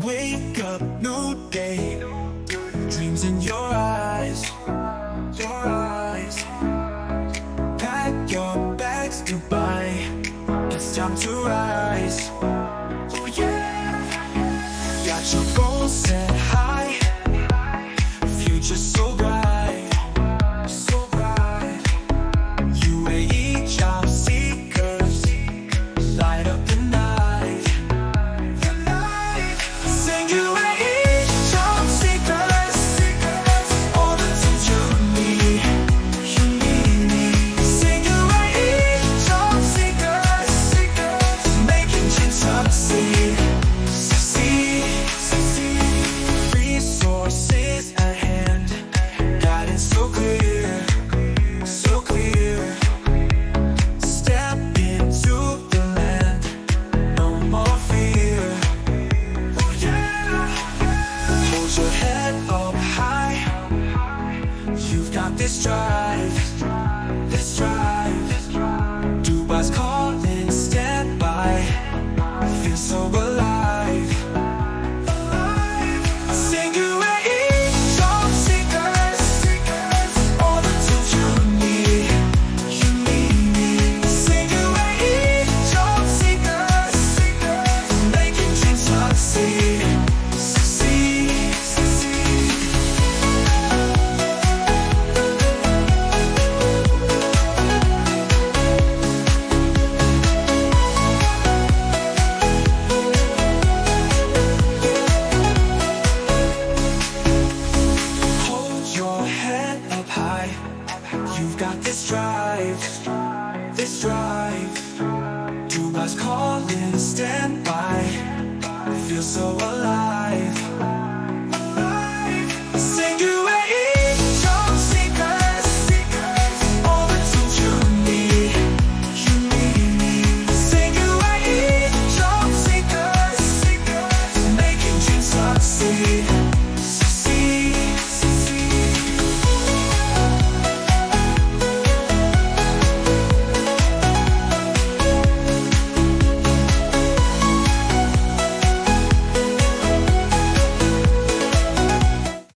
Wake up, new day, dreams in your eyes, your eyes. Pack your bags, Dubai, it's time to rise. Oh yeah, got your goals set high, future so bright, so bright. UAE job seekers, light up the night, the night. Sing UAE job seekers, all the things you need, you need. Sing UAE job seekers, making dreams succeed, succeed, succeed. Resources at hand, guidance so clear, so clear. Step into the land, no more fear. Oh yeah, hold your head up high. You've got this drive, this drive. Dubai's calling, stand by. Feel so alive, alive. Sing UAE job seekers, all the tools you need, you need. Sing UAE job seekers, making dreams succeed, succeed, succeed. Hold your head up high. You've got this drive, this drive. Dubai's calling, stand by. Feel so alive, alive. Sing UAE job seekers, all the tools you need, you need. Sing UAE job seekers, making dreams succeed.